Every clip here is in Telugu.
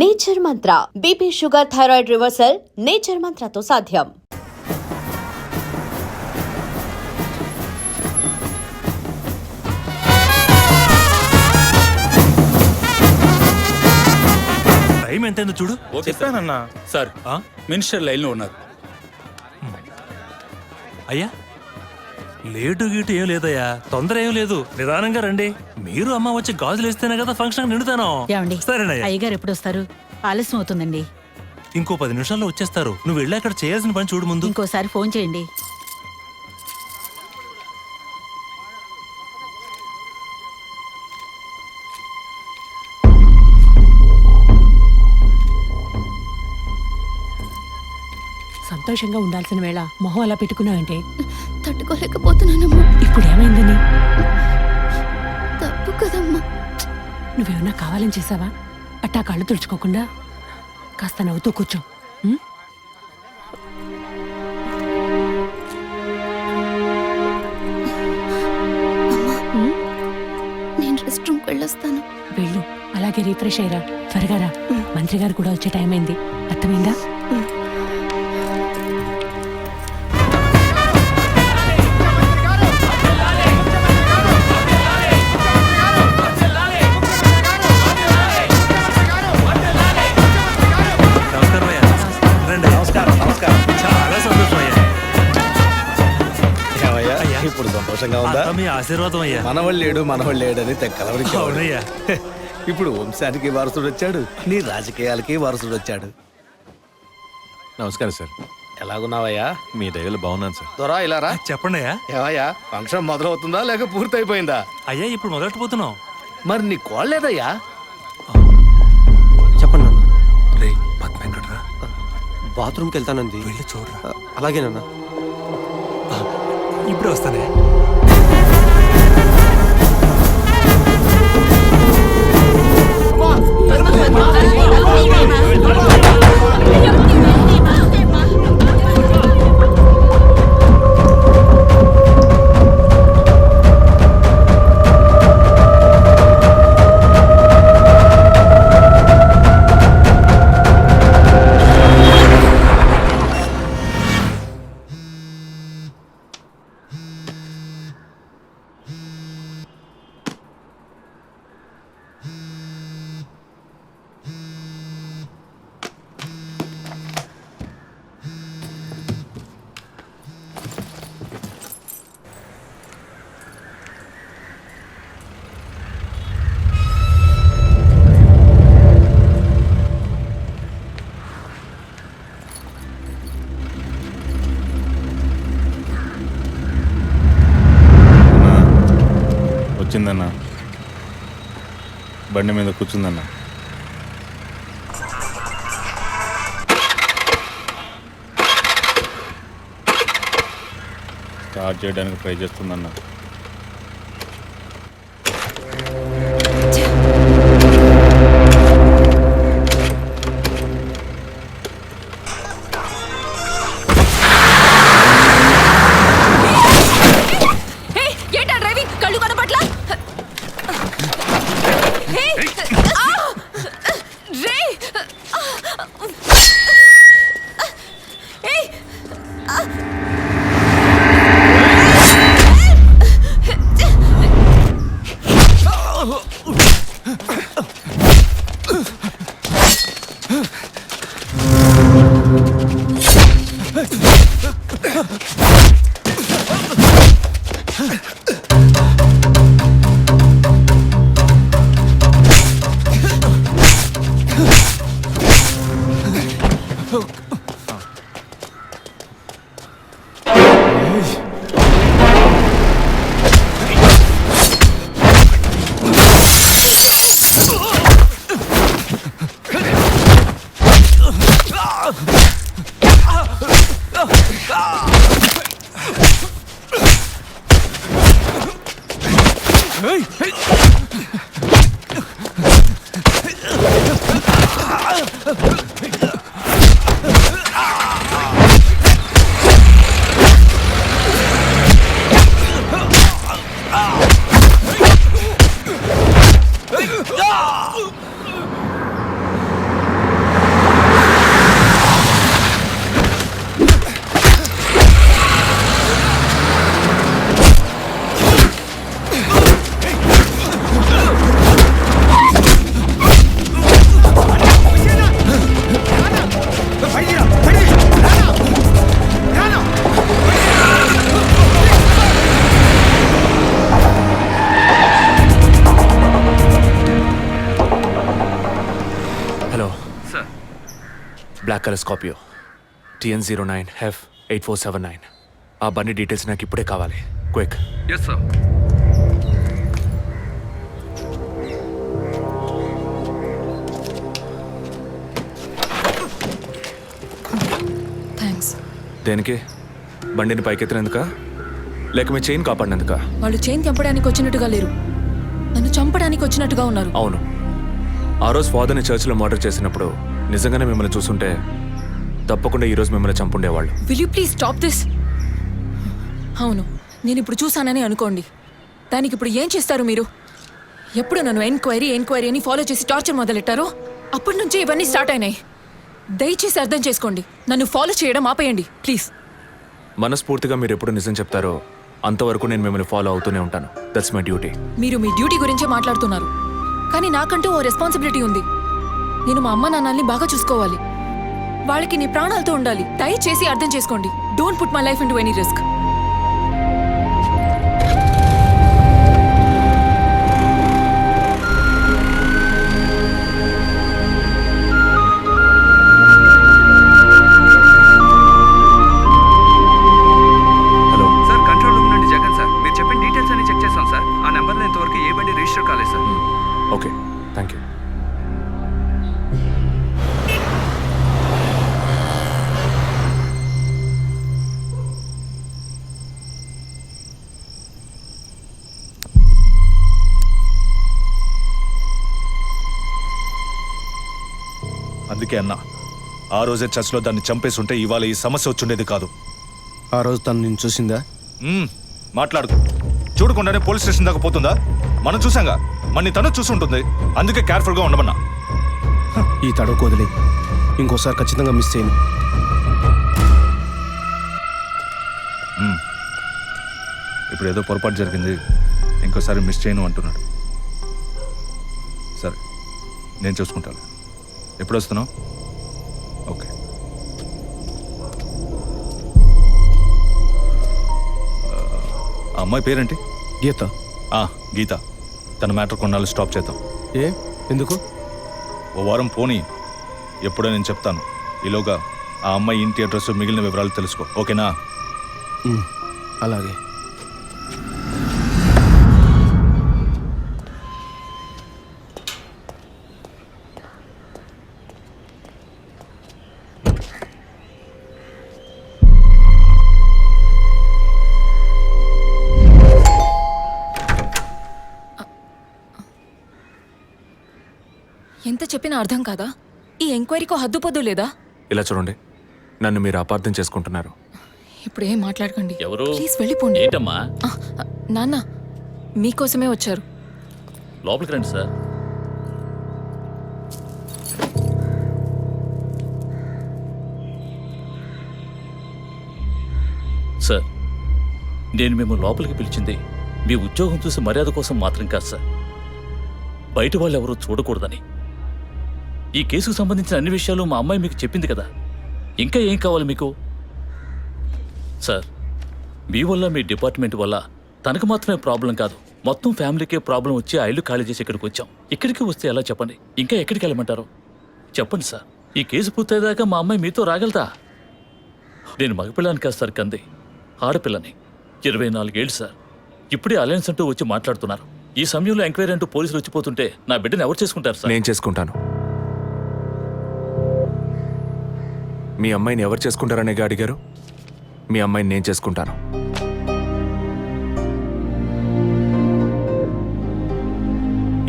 Nature Mantra BP sugar thyroid reversal nature మంత్రతో సాధ్యం. టైం ఎంతైందో చూడు. చెప్పానన్నా. సార్ మినిస్టర్ లైన్లో ఉన్నారు. అయ్యా లేటు గీటు ఏం లేదయ్యా, తొందర ఏం లేదు, నిదానంగా రండి. మీరు అమ్మ వచ్చి గాజులు వేస్తేనే కదా ఫంక్షన్ నిండుతాను. సరేనయ్యా. అయ్యగారు ఎప్పుడు వస్తారు? ఆలస్యం అవుతుందండి. ఇంకో 10 నిమిషాల్లో వచ్చేస్తారు. నువ్వు వెళ్ళి అక్కడ చేయాల్సిన పని చూడు ముందు. ఇంకోసారి ఫోన్ చేయండి. సంతోషంగా ఉండాల్సిన వేళ మొహం అలా పెట్టుకున్నావంటే తట్టుకోలేకపోతున్నానమ్మా. ఇప్పుడు ఏమైందని? తప్పు కదమ్మా. నువ్వేమన్నా కావాలని చేసావా? అట్టా కళ్ళు తుడుచుకోకుండా కాస్త నవ్వుతూ కూర్చో. నేను రెస్ట్ రూమ్కి వెళ్ళొస్తాను. వెళ్ళు, అలాగే రీఫ్రెష్ అయ్యరా. త్వరగా రా, మంత్రి గారు కూడా వచ్చే టైం అయింది. అర్థమైందా? చాలా సంతోషం అయ్యా. ఇప్పుడు సంతోషంగా ఉందా? మీ ఆశీర్వాదం అయ్యా. మనవళ్ళు లేడని తెక్కలవరికి. అవునయ్యా. ఇప్పుడు వంశానికి వారసుడు వచ్చాడు, నీ రాజకీయాలకి వారసుడు వచ్చాడు. నమస్కారం సార్. ఎలాగున్నావయ్యా? మీ దయలు బాగున్నాను సార్. దొరా ఇలా రా. చెప్పండి అయ్యా. ఏవయ్యా, ఫంక్షన్ మొదలవుతుందా లేక పూర్తయిపోయిందా? అయ్యా ఇప్పుడు మొదలెట్టబోతున్నాం. మరి నీ కోళ్ళేదయ్యా? చెప్పండి నాన్న. రే పద్మ ఎక్కడ్రా? బాత్రూమ్కి వెళ్తానంది. వెళ్ళి చూడరా. అలాగేనన్నా. ఇప్పుడే వస్తానే. వచ్చిందన్నా, బండి మీద కూర్చుందన్నా. స్టార్ట్ చేయడానికి ట్రై చేస్తుందన్నా. Hello sir, black colour Scorpio TN09F8479. ఆ బండి డీటెయిల్స్ నాకు ఇప్పుడే కావాలి. క్విక్. Yes sir. థ్యాంక్స్. దేనికి? బండిని పైకెత్తినందుక లేక మీ చైన్ కాపాడినందుక? వాళ్ళు చైన్ తెంపడానికి వచ్చినట్టుగా లేరు, నన్ను చంపడానికి వచ్చినట్టుగా ఉన్నారు. అవును, ఆ రోజు ఫాదర్ని చర్చిలో మర్డర్ చేసినప్పుడు నిజంగానే మిమ్మల్ని చూసుంటే తప్పకుండా ఈరోజు మిమ్మల్ని చంపుండేవాళ్ళు. Will you please stop this? అవును, నేను ఇప్పుడు చూసానని అనుకోండి, దానికి ఇప్పుడు ఏం చేస్తారు మీరు? ఎప్పుడు నన్ను ఎంక్వైరీ అని ఫాలో చేసి టార్చర్ మొదలెట్టారో అప్పటి నుంచే ఇవన్నీ స్టార్ట్ అయినాయి. దయచేసి అర్థం చేసుకోండి, నన్ను ఫాలో చేయడం ఆపేయండి ప్లీజ్. మనస్ఫూర్తిగా మీరు ఎప్పుడు నిజం చెప్తారో అంతవరకు నేను మిమ్మల్ని ఫాలో అవుతూనే ఉంటాను. That's my duty. మీరు మీ డ్యూటీ గురించే మాట్లాడుతున్నారు, కానీ నాకంటూ ఓ రెస్పాన్సిబిలిటీ ఉంది. నేను మా అమ్మ నాన్నల్ని బాగా చూసుకోవాలి, వాళ్ళకి నీ ప్రాణాలతో ఉండాలి. దయచేసి అర్థం చేసుకోండి. Don't put my life into any risk. Hello sir, control room నుండి జగన్ సార్. మీరు చెప్పిన డీటెయిల్స్ అన్ని చెక్ చేస్తాం సార్. ఆ నెంబర్లో ఇంతవరకు ఏ బండి రిజిస్టర్ కాలేదు సార్. Okay, thank you. అందుకే అన్నా, ఆ రోజే చర్చ్లో దాన్ని చంపేసి ఉంటే ఇవాళ ఈ సమస్య వచ్చుండేది కాదు. ఆ రోజు తను నేను చూసిందా? మాట్లాడుకో. చూడకుండానే పోలీస్ స్టేషన్ దాకా పోతుందా? మనం చూసాంగా, మన తను చూసుంటుంది. అందుకే కేర్ఫుల్గా ఉండమన్నా. ఈ తడవకు వదిలే, ఇంకోసారి ఖచ్చితంగా మిస్ చేయను. ఇప్పుడు ఏదో పొరపాటు జరిగింది, ఇంకోసారి మిస్ చేయను అంటున్నాడు. సరే, నేను చూసుకుంటాను. ఎప్పుడు వస్తున్నావు? ఓకే. ఆ అమ్మాయి పేరేంటి? గీత. గీత. తన మ్యాటర్ కొన్నాళ్ళు స్టాప్ చేద్దాం. ఏ ఎందుకు? ఓ వారం పోనీ, ఎప్పుడో నేను చెప్తాను. ఈలోగా ఆ అమ్మాయి ఇంటి అడ్రస్, మిగిలిన వివరాలు తెలుసుకో. ఓకేనా? అలాగే. ఎంత చెప్పినా అర్థం కాదా? ఈ ఎంక్వైరీకో హద్దు పొద్దు లేదా? ఇలా చూడండి, నన్ను మీరు అపార్థం చేసుకుంటున్నారు. ఇప్పుడు ఏం మాట్లాడకండి. ఎవరు? ప్లీజ్ వెళ్ళిపోండి. ఏంటమ్మా? నాన్న మీకోసమే వచ్చారు. లోపలికి రండి సార్. సార్, నేను మిమ్మల్ని లోపలికి పిలిచింది మీ ఉద్యోగం చూసి మర్యాద కోసం మాత్రం కాదు సార్. బయట వాళ్ళు ఎవరూ చూడకూడదని. ఈ కేసుకు సంబంధించిన అన్ని విషయాలు మా అమ్మాయి మీకు చెప్పింది కదా, ఇంకా ఏం కావాలి మీకు? సార్, మీ వల్ల, మీ డిపార్ట్మెంట్ వల్ల తనకు మాత్రమే ప్రాబ్లం కాదు, మొత్తం ఫ్యామిలీకే ప్రాబ్లం వచ్చి ఆ ఇల్లు ఖాళీ చేసి ఇక్కడికి వచ్చాం. ఇక్కడికి వస్తే ఎలా చెప్పండి? ఇంకా ఎక్కడికి వెళ్ళమంటారు చెప్పండి సార్. ఈ కేసు పూర్తయ్యేదాకా మా అమ్మాయి మీతో రాగలదా? నేను మగపిల్లని కాదు సార్, కంది ఆడపిల్లని. 24 ఏళ్ళు సార్. ఇప్పుడే అలయన్స్ అంటూ వచ్చి మాట్లాడుతున్నారు. ఈ సమయంలో ఎంక్వైరీ అంటూ పోలీసులు వచ్చిపోతుంటే నా బిడ్డను ఎవరు చేసుకుంటారు సార్? నేను చేసుకుంటాను. మీ అమ్మాయిని ఎవరు చేసుకుంటారనే అడిగారు. మీ అమ్మాయిని నేను చేసుకుంటాను.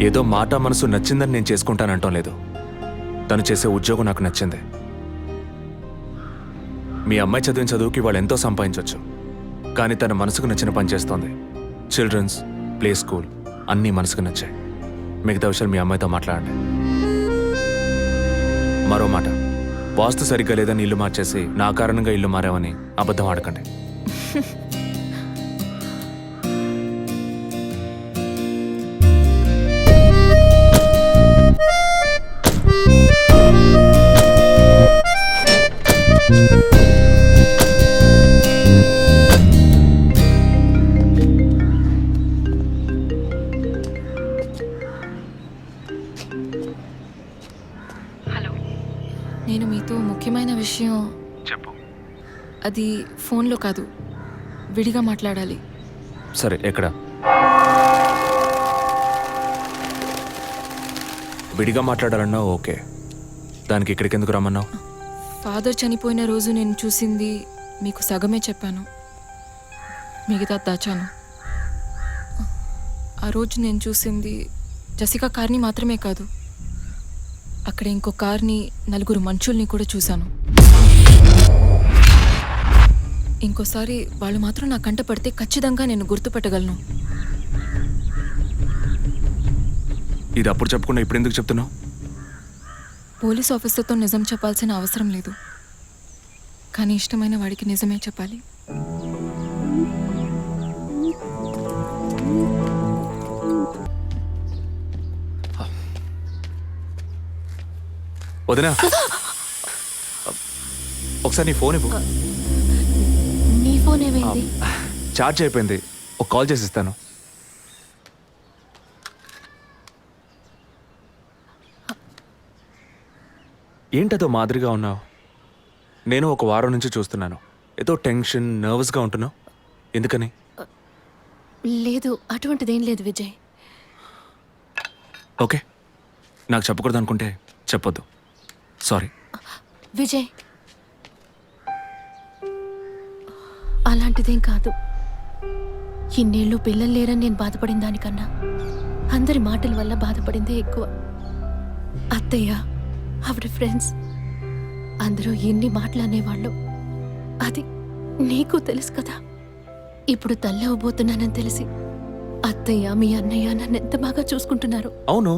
ఏదో మాట మనసు నచ్చిందని నేను చేసుకుంటానంటాం లేదు. తను చేసే ఉద్యోగం నాకు నచ్చింది. మీ అమ్మాయి చదివిన చదువుకి వాళ్ళు ఎంతో సంపాదించవచ్చు, కానీ తన మనసుకు నచ్చిన పని చేస్తోంది. చిల్డ్రన్స్ ప్లే స్కూల్ అన్నీ మనసుకు నచ్చాయి. మిగతా విషయాలు మీ అమ్మాయితో మాట్లాడండి. మరో మాట, వాస్తు సరిగ్గా లేదని ఇల్లు మార్చేసి నా కారణంగా ఇల్లు మారామని అబద్ధం ఆడకండి. నేను మీతో ముఖ్యమైన విషయం చెప్పు. అది ఫోన్లో కాదు, విడిగా మాట్లాడాలి. సరే, ఎక్కడ? విడిగా మాట్లాడాలన్నా ఓకే. దానికి ఇక్కడికి ఎందుకు రమ్మన్నావు? ఫాదర్ చనిపోయిన రోజు నేను చూసింది మీకు సగమే చెప్పాను, మిగతా దాచాను. ఆ రోజు నేను చూసింది జసికా కార్ని మాత్రమే కాదు, అక్కడ ఇంకో కార్ని, నలుగురు మనుషుల్ని కూడా చూశాను. ఇంకోసారి వాళ్ళు మాత్రం నా కంట పడితే ఖచ్చితంగా నేను గుర్తుపట్టగలను. ఇది అప్పుడు చెప్పకుండా ఇప్పుడు ఎందుకు చెప్తున్నావు? పోలీస్ ఆఫీసర్తో నిజం చెప్పాల్సిన అవసరం లేదు, కానీ ఇష్టమైన వాడికి నిజమే చెప్పాలి. వదినా, ఒకసారి నీ ఫోన్ ఇవ్వు. నీ ఫోన్ ఏమైంది? ఛార్జ్ అయిపోయింది, ఒక కాల్ చేసి ఇస్తాను. ఏంటదో మాదిరిగా ఉన్నావు? నేను ఒక వారం నుంచి చూస్తున్నాను, ఏదో టెన్షన్, నర్వస్గా ఉంటున్నావు. ఎందుకని? లేదు, అటువంటిదేం లేదు విజయ్. ఓకే, నాకు చెప్పకూడదు అనుకుంటే చెప్పొద్దు. సారీ. విజయ్, అలాంటిదేం కాదు. ఇన్నేళ్ళు పిల్లలు లేరని నేను బాధపడిన దానికన్నా అందరి మాటల వల్ల బాధపడిందే ఎక్కువ. అత్తయ్య, ఆవిడ ఫ్రెండ్స్ అందరూ ఎన్ని మాటలు అనేవాళ్ళు, అది నీకు తెలుసు కదా. ఇప్పుడు తల్లి అవ్వబోతున్నానని తెలిసి అత్తయ్య, మీ అన్నయ్య నన్ను ఎంత బాగా చూసుకుంటున్నారు. అవును,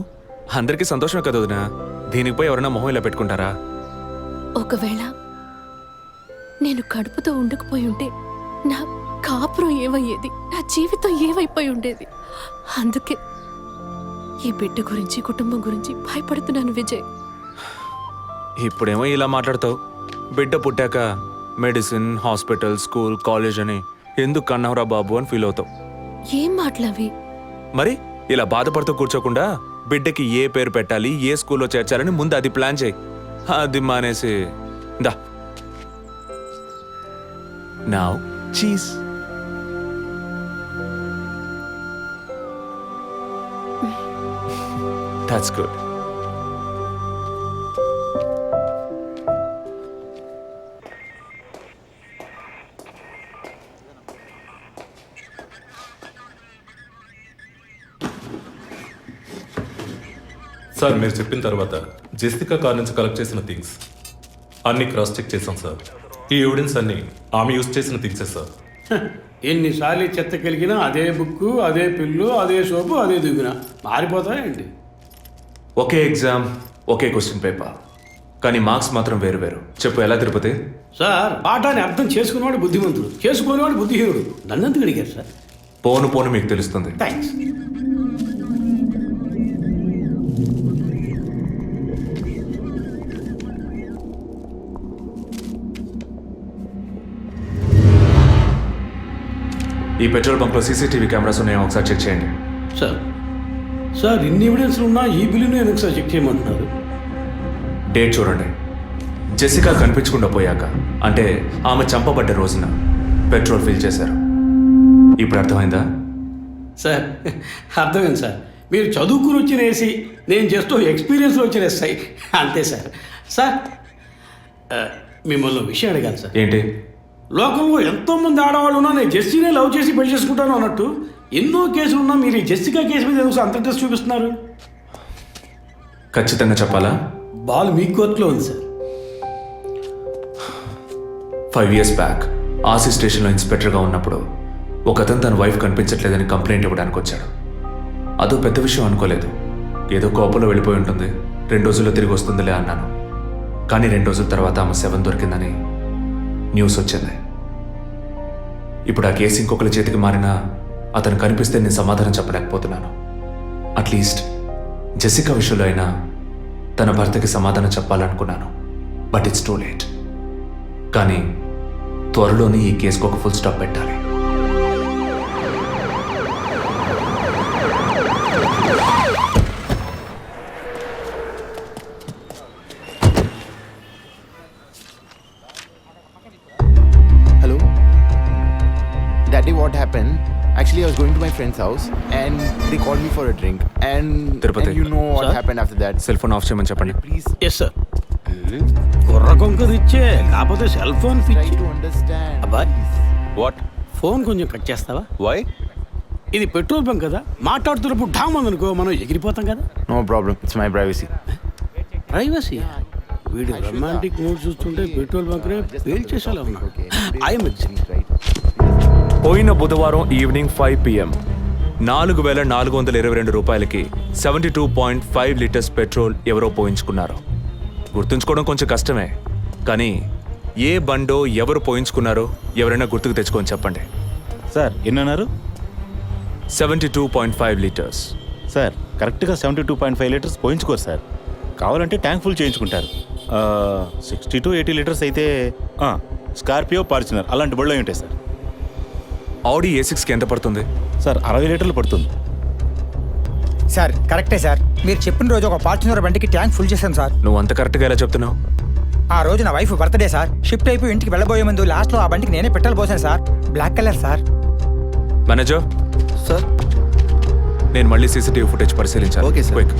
అందరికీ సంతోషమే కదా వదినా. దీనికి పోయి ఎవరైనా మొహం ఇలా పెట్టుకుంటారా? ఒకవేళ నేను కడుపుతో ఉండకపోయి ఉంటే నా కాపురం ఏమయ్యేది, నా జీవితం ఏమైపోయి ఉండేది. అందుకే ఈ బిడ్డ గురించి, కుటుంబం గురించి భయపడుతున్నాను విజయ్. ఇప్పుడేమో ఇలా మాట్లాడతావు. బిడ్డ పుట్టాక మెడిసిన్, హాస్పిటల్, స్కూల్, కాలేజ్ అని ఎందుకు కన్నావురా బాబు అని ఫీల్ అవుతావు. ఏం మాటలవి? మరి ఇలా బాధపడుతూ కూర్చోకుండా బిడ్డకి ఏ పేరు పెట్టాలి, ఏ స్కూల్లో చేర్చాలని ముందు అది ప్లాన్ చేయి. అది మానేసి దా now cheese. That's good. Sir, మీరు చెప్పిన తర్వాత జెసికా కార్ నుంచి కలెక్ట్ చేసిన థింగ్స్ అన్ని క్రాస్ చెక్ చేశాం సార్. ఈ ఎవిడెన్స్ అన్ని ఆమె యూజ్ చేసిన థింగ్సే సార్. ఎన్నిసార్లు చెత్త కలిగినా అదే బుక్కు, అదే పిల్లు, అదే సోపు, అదే దిగున మారిపోతాయండి. ఒకే ఎగ్జామ్, ఒకే క్వశ్చన్ పేపర్, కానీ మార్క్స్ మాత్రం వేరు వేరు. చెప్పు ఎలా తిరుపతి? సార్, పాఠాన్ని అర్థం చేసుకునేవాడు బుద్ధిమంతుడు, చేసుకునేవాడు బుద్ధిహీనుడు. నన్నెందుకు అడిగారు సార్? పోను పోను మీకు తెలుస్తుంది. థ్యాంక్స్. ఈ పెట్రోల్ బంక్లో సీసీటీవీ కెమెరాస్ ఉన్నాయో ఒకసారి చెక్ చేయండి. సార్, సార్ ఇన్ని ఎవిడెన్స్ ఉన్నా ఈ బిల్లును ఎందుకు సార్ చెక్ చేయమంటున్నారు? డేట్ చూడండి. జెసికా కనిపించకుండా పోయాక, అంటే ఆమె చంపబడ్డ రోజున పెట్రోల్ ఫిల్ చేశారు. ఇప్పుడు అర్థమైందా? సార్, అర్థమైంది సార్. మీరు చదువుకుని వచ్చిన ఏసీ, నేను జస్ట్ ఎక్స్పీరియన్స్లో వచ్చిన ఎస్ఐ, అంతే సార్. సార్, మిమ్మల్ని విషయం అడిగాను సార్. ఏంటి? లోకంలో ఎంతోమంది ఆడవాళ్ళు ఉన్నా నేను జెస్సీనే లవ్ చేసి పెళ్లి చేసుకుంటాను అన్నట్టు ఎన్నో కేసులు ఉన్నా మీరు ఈ జెస్సికా కేసు మీద ఎందుకు అంత ఇంట్రెస్ట్ చూపిస్తున్నారు? ఖచ్చితంగా చెప్పాలా? బాల్ మీ కోర్టులో ఉంది సార్. 5 years బ్యాక్ ఆర్సీ స్టేషన్లో ఇన్స్పెక్టర్గా ఉన్నప్పుడు ఒకతను తన వైఫ్ కనిపించట్లేదని కంప్లైంట్ ఇవ్వడానికి వచ్చాడు. అదో పెద్ద విషయం అనుకోలేదు. ఏదో కోపంలో వెళ్ళిపోయి ఉంటుంది, 2 రోజుల్లో తిరిగి వస్తుందిలే అన్నాను. కానీ 2 రోజుల తర్వాత ఆమె శవం దొరికిందని న్యూస్ వచ్చింది. ఇప్పుడు ఆ కేసు ఇంకొకరి చేతికి మారినా అతను కనిపిస్తే నేను సమాధానం చెప్పలేకపోతున్నాను. అట్లీస్ట్ జెసికా విషయంలో అయినా తన భర్తకి సమాధానం చెప్పాలనుకున్నాను. But it's too late. కానీ త్వరలోనే ఈ కేసుకు ఒక ఫుల్ స్టాప్ పెట్టాలి. what happened, actually I was going to my friend's house and they called me for a drink and, Tirupati. and you know what Sir? happened after that. Cell phone off చేయమని చెప్పండి. Please yes sir. కుర్ర కొంకది ఇచ్చే కాకపోతే సెల్ ఫోన్ try పిచ్చి. to understand. అబ్బాయ్ వాట్ ఫోన్ కొంచెం కట్ చేస్తావా? వై? ఇది పెట్రోల్ బంక్ కదా, మాట్లాడుతున్నప్పుడు ఢామ్ అనుకో మనం ఎగిరిపోతాం కదా. No problem, it's my privacy. Privacy. వీడి రొమాంటిక్ మూడ్ చూస్తుంటే పెట్రోల్ బంక్ నే ఫెయిల్ చేసేలా ఉన్నాడు. I'm Right? పోయిన బుధవారం ఈవినింగ్ 5 PM 4,422 రూపాయలకి 72.5 లీటర్స్ పెట్రోల్ ఎవరో పోయించుకున్నారు. గుర్తుంచుకోవడం కొంచెం కష్టమే, కానీ ఏ బండో ఎవరు పోయించుకున్నారో ఎవరైనా గుర్తుకు తెచ్చుకొని చెప్పండి. సార్ ఎన్నన్నారు? 72.5 లీటర్స్. సార్ కరెక్ట్గా 72.5 లీటర్స్ పోయించుకోరు సార్. కావాలంటే ట్యాంక్ ఫుల్ చేయించుకుంటారు. 60 to 80 లీటర్స్ అయితే స్కార్పియో, ఫార్చునర్ అలాంటి బళ్ళు ఉంటాయి సార్. ఆడి A6కి ఎంత పడుతుంది? సార్ 60 లీటర్లు పడుతుంది. సార్ కరెక్టే సార్. మీరు చెప్పిన రోజు ఒక ఫార్చునర్ బండికి ట్యాంక్ ఫుల్ చేశాను సార్. నువ్వు అంత కరెక్ట్గా ఎలా చెప్తున్నావు? ఆ రోజు నా వైఫ్ బర్త్డే సార్. షిఫ్ట్ అయిపోయి ఇంటికి వెళ్ళబోయే ముందు లాస్ట్లో ఆ బండికి నేనే పెట్రోల్ పోసాను సార్. Black colour sir. Manager sir నేను మళ్ళీ CCTV ఫుటేజ్ పరిశీలించాలి. Okay sir. క్విక్.